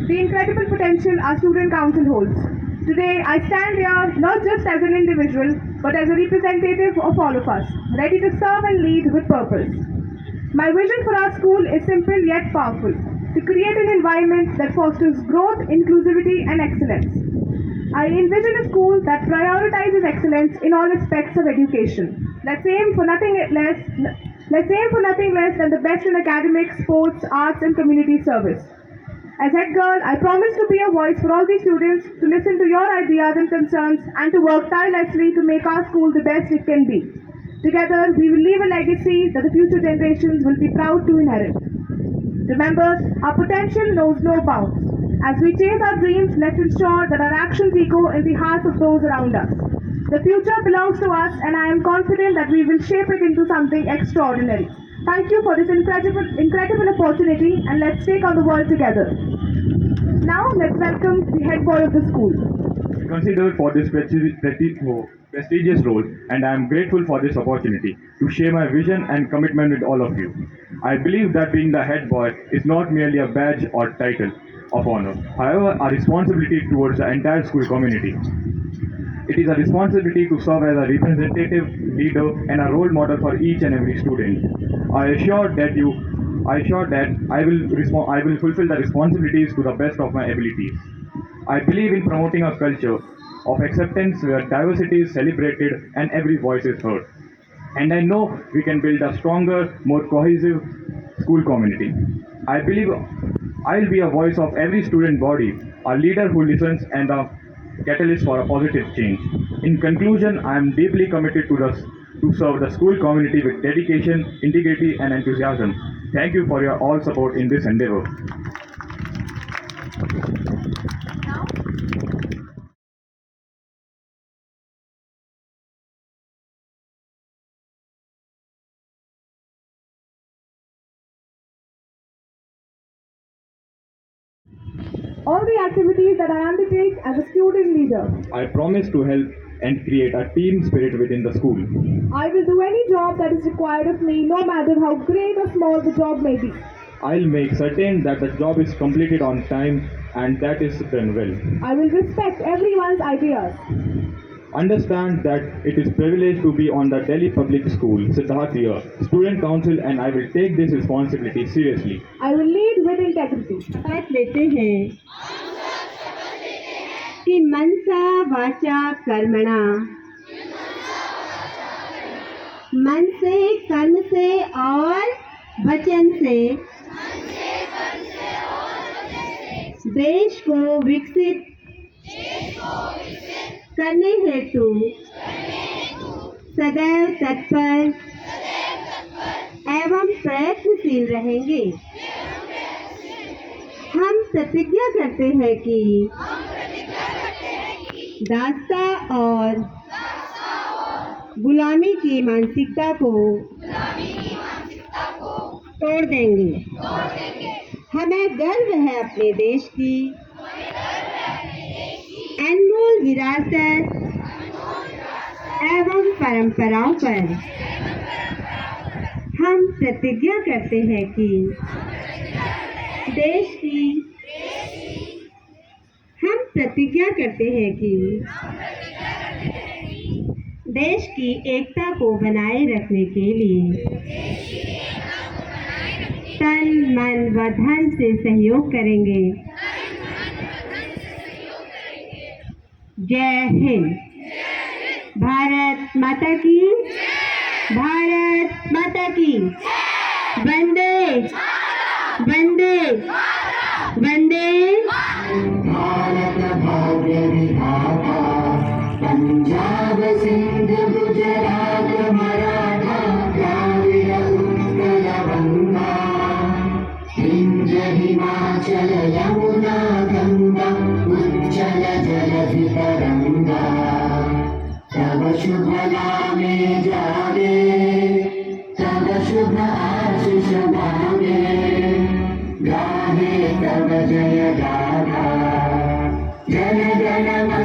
the incredible potential our student council holds. Today, I stand here not just as an individual, but as a representative of all of us, ready to serve and lead with purpose. My vision for our school is simple yet powerful: to create an environment that fosters growth, inclusivity, and excellence. I envision a school that prioritizes excellence in all aspects of education. Let's aim for nothing less than the best in academics, sports, arts, and community service. As head girl, I promise to be a voice for all these students, to listen to your ideas and concerns, and to work tirelessly to make our school the best it can be. Together, we will leave a legacy that the future generations will be proud to inherit. Remember, our potential knows no bounds. As we chase our dreams, let's ensure that our actions echo in the hearts of those around us. The future belongs to us, and I am confident that we will shape it into something extraordinary. Thank you for this incredible opportunity, and let's take on the world together. Now, let's welcome the head boy of the school. Considered for this prestigious role, and I am grateful for this opportunity to share my vision and commitment with all of you. I believe that being the head boy is not merely a badge or title of honor, however, a responsibility towards the entire school community. It is a responsibility to serve as a representative, leader, and a role model for each and every student. I assure that I will fulfill the responsibilities to the best of my abilities. I believe in promoting a culture of acceptance where diversity is celebrated and every voice is heard. And I know we can build a stronger, more cohesive school community. I believe I'll be a voice of every student body, a leader who listens, and a catalyst for a positive change. In conclusion, I am deeply committed to serve the school community with dedication, integrity, and enthusiasm. Thank you for your all support in this endeavor. All the activities that I undertake as a student leader, I promise to help and create a team spirit within the school. I will do any job that is required of me, no matter how great or small the job may be. I'll make certain that the job is completed on time and that is done well. I will respect everyone's ideas. Understand that it is privilege to be on the Delhi Public School, Siddharth Vihar, Student Council, and I will take this responsibility seriously. I will lead with integrity. शपथ लेते हैं कि मनसा वाचा कर्मणा, मन से, कर्म से और वचन से देश को विकसित करने हेतु सदैव तत्पर एवं प्रयत्नशील रहेंगे। हम प्रतिज्ञा करते हैं कि दासता और गुलामी की मानसिकता को तोड़ देंगे। हमें गर्व है अपने देश की अनमोल विरासत एवं परंपराओं पर। हम प्रतिज्ञा करते हैं कि देश की एकता को बनाए रखने के लिए तन, मन व धन से सहयोग करेंगे। जय हिंद। भारत माता की, भारत माता की। वंदे वंदे वंदे। भारत भाग्य विधाता, पंजाब सिंध गुजरात मराठा द्राविड़ उत्कल बंगा, विंध्य हिमाचल यमुना गंगा, उज्जल जलधि तरंगा। तब शुभ नामे जागे, तब शुभ आशीष मांगे, गाहे तब जय गाथा। जन गण मन